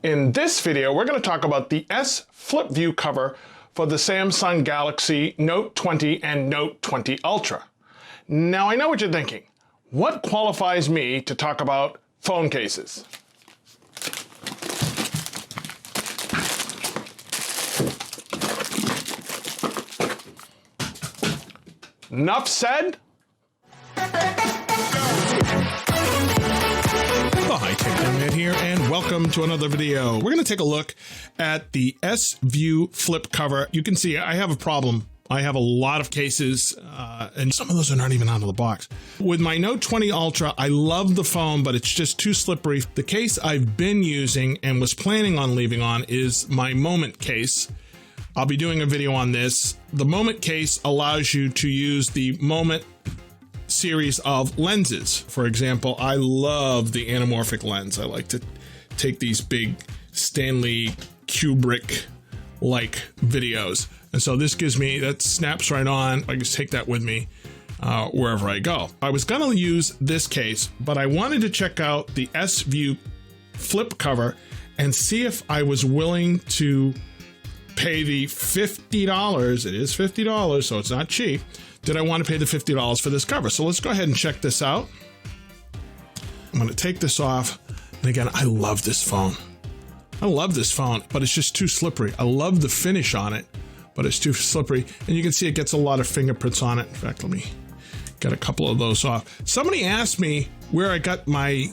In this video, we're going to talk about the S Flip View cover for the Samsung Galaxy Note 20 and Note 20 Ultra. Now, I know what you're thinking. What qualifies me to talk about phone cases? Enough said? TheHiTechNomad here, and welcome to another video. We're going to take a look at the S View flip cover. You can see I have a problem. I have a lot of cases, and some of those are not even out of the box. With my Note 20 Ultra, I love the phone, but it's just too slippery. The case I've been using and was planning on leaving on is my Moment case. I'll be doing a video on this. The Moment case allows you to use the Moment series of lenses. For example, I love the anamorphic lens. I like to take these big Stanley Kubrick-like videos. And so this gives me, that snaps right on. I just take that with me wherever I go. I was gonna use this case, but I wanted to check out the S View flip cover and see if I was willing to pay the $50. It is $50, so it's not cheap. Did I want to pay the $50 for this cover? So let's go ahead and check this out. I'm going to take this off. And again, I love this phone. I love this phone, but it's just too slippery. I love the finish on it, but it's too slippery. And you can see it gets a lot of fingerprints on it. In fact, let me get a couple of those off. Somebody asked me where I got my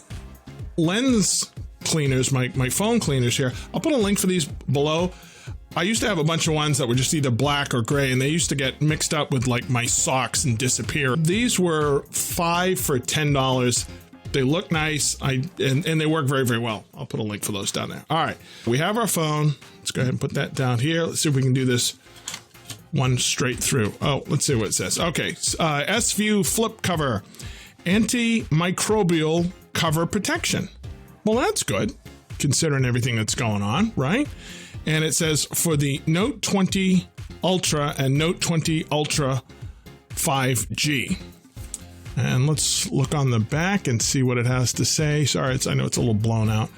lens cleaners, my phone cleaners here. I'll put a link for these below. I used to have a bunch of ones that were just either black or gray, and they used to get mixed up with like my socks and disappear. These were $5 for $10. They look nice, and they work very, very well. I'll put a link for those down there. All right, we have our phone. Let's go ahead and put that down here. Let's see if we can do this one straight through. Oh, let's see what it says. Okay, S View flip cover, antimicrobial cover protection. Well, that's good, considering everything that's going on, right? And it says for the Note 20 Ultra and Note 20 Ultra 5G. And let's look on the back and see what it has to say. Sorry, I know it's a little blown out.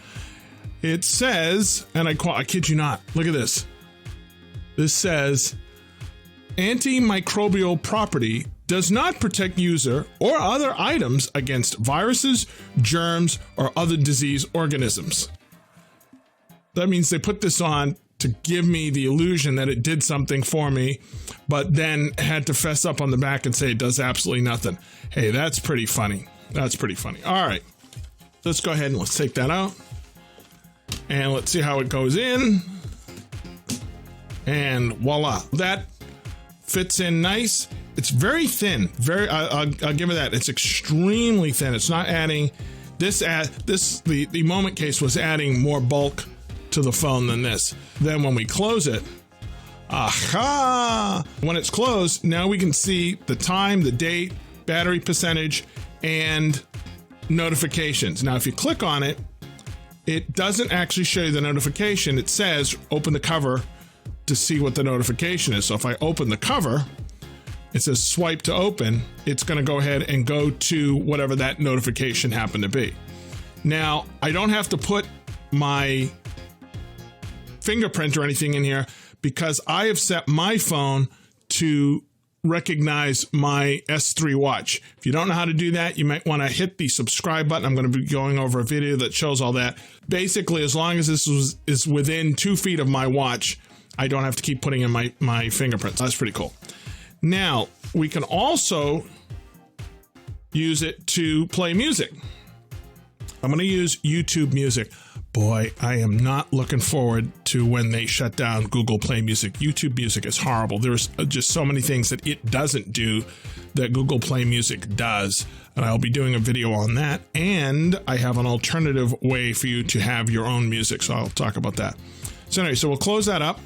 It says, and I kid you not, look at this. This says, antimicrobial property does not protect user or other items against viruses, germs, or other disease organisms. That means they put this on to give me the illusion that it did something for me, but then had to fess up on the back and say it does absolutely nothing. Hey, that's pretty funny. That's pretty funny. All right, let's go ahead and let's take that out. And let's see how it goes in. And voila, that fits in nice. It's very thin. I'll give it that. It's extremely thin. It's not adding, the Moment case was adding more bulk to the phone than this. Then when we close it, aha! When it's closed, now we can see the time, the date, battery percentage, and notifications. Now, if you click on it, it doesn't actually show you the notification. It says open the cover to see what the notification is. So if I open the cover, it says swipe to open. It's going to go ahead and go to whatever that notification happened to be. Now, I don't have to put my fingerprint or anything in here because I have set my phone to recognize my S3 watch. If you don't know how to do that, you might want to hit the subscribe button. I'm going to be going over a video that shows all that. Basically, as long as this is within 2 feet of my watch, I don't have to keep putting in my fingerprints. That's pretty cool. Now, we can also use it to play music. I'm going to use YouTube Music. Boy, I am not looking forward to when they shut down Google Play Music. YouTube Music is horrible. There's just so many things that it doesn't do that Google Play Music does. And I'll be doing a video on that. And I have an alternative way for you to have your own music. So I'll talk about that. So anyway, so we'll close that up.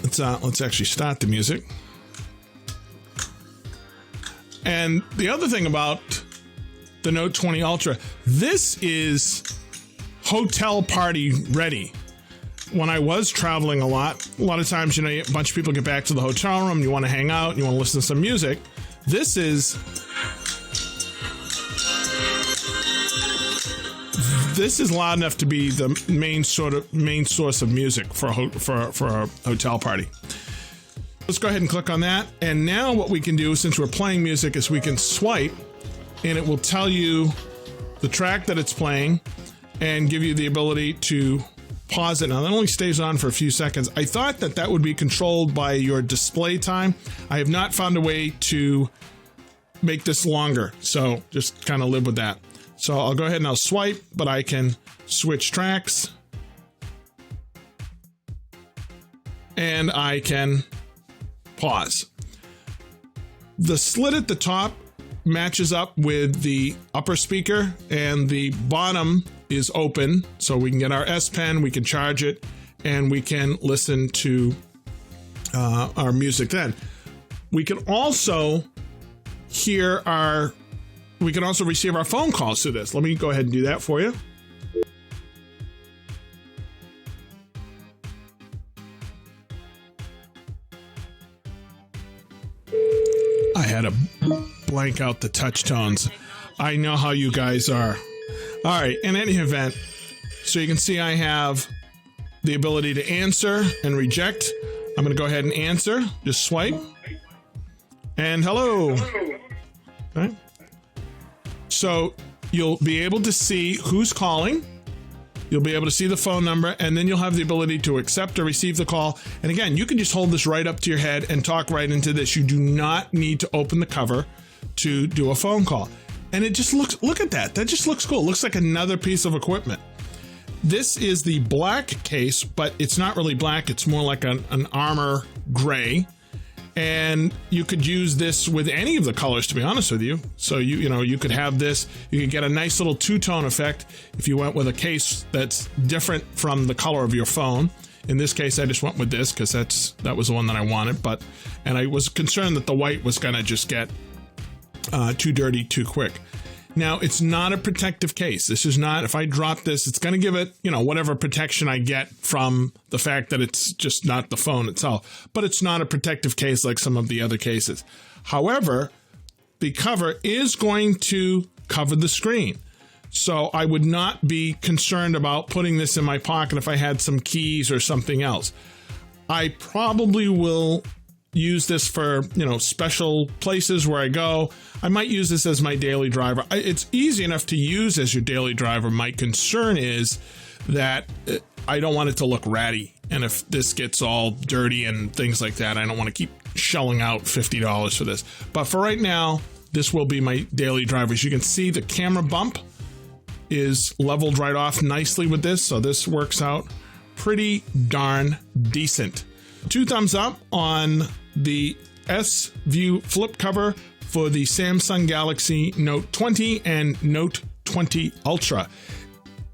Let's actually start the music. And the other thing about the Note 20 Ultra, this is hotel party ready. When I was traveling a lot of times, a bunch of people get back to the hotel room, you want to hang out, you want to listen to some music. This is this is loud enough to be the main source of music for a hotel party. Let's go ahead and click on that. And now what we can do, since we're playing music, is we can swipe and it will tell you the track that it's playing and give you the ability to pause it. Now that only stays on for a few seconds. I thought that that would be controlled by your display time. I have not found a way to make this longer, so just kind of live with that. So I'll go ahead and I'll swipe, but I can switch tracks and I can pause. The slit at the top matches up with the upper speaker and the bottom is open, so we can get our S Pen, we can charge it, and we can listen to our music then. We can also receive our phone calls through this. Let me go ahead and do that for you. I had to blank out the touch tones. I know how you guys are. All right, in any event, so you can see I have the ability to answer and reject. I'm going to go ahead and answer. Just swipe. And hello. Okay. So you'll be able to see who's calling. You'll be able to see the phone number, and then you'll have the ability to accept or receive the call. And again, you can just hold this right up to your head and talk right into this. You do not need to open the cover to do a phone call. And it just looks, look at that. That just looks cool. It looks like another piece of equipment. This is the black case, but it's not really black. It's more like an armor gray. And you could use this with any of the colors, to be honest with you. So you could have this. You could get a nice little two-tone effect if you went with a case that's different from the color of your phone. In this case, I just went with this because that was the one that I wanted. And I was concerned that the white was going to just get too dirty too quick. Now, it's not a protective case. This is not, if I drop this, it's going to give it, whatever protection I get from the fact that it's just not the phone itself. But it's not a protective case like some of the other cases. However, the cover is going to cover the screen. So I would not be concerned about putting this in my pocket if I had some keys or something else. I probably will use this for, special places where I go. I might use this as my daily driver. It's easy enough to use as your daily driver. My concern is that I don't want it to look ratty. And if this gets all dirty and things like that, I don't want to keep shelling out $50 for this. But for right now, this will be my daily driver. As you can see, the camera bump is leveled right off nicely with this. So this works out pretty darn decent. 2 thumbs up on the S View flip cover for the Samsung Galaxy Note 20 and Note 20 Ultra.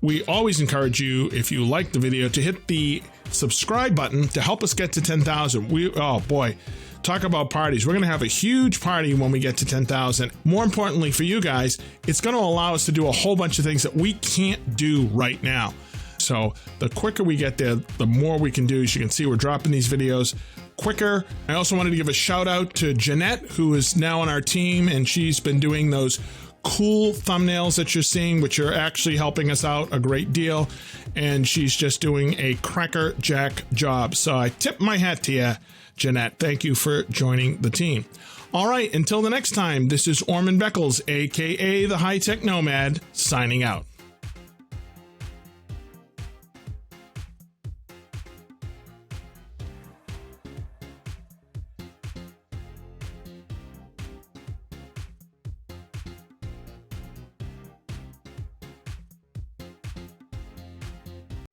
We always encourage you, if you like the video, to hit the subscribe button to help us get to 10,000. Oh boy, talk about parties. We're going to have a huge party when we get to 10,000. More importantly for you guys, it's going to allow us to do a whole bunch of things that we can't do right now. So the quicker we get there, the more we can do. As you can see, we're dropping these videos quicker. I also wanted to give a shout out to Jeanette, who is now on our team, and she's been doing those cool thumbnails that you're seeing, which are actually helping us out a great deal. And she's just doing a crackerjack job. So I tip my hat to you, Jeanette. Thank you for joining the team. All right, until the next time, this is Orman Beckles, aka the High Tech Nomad, signing out.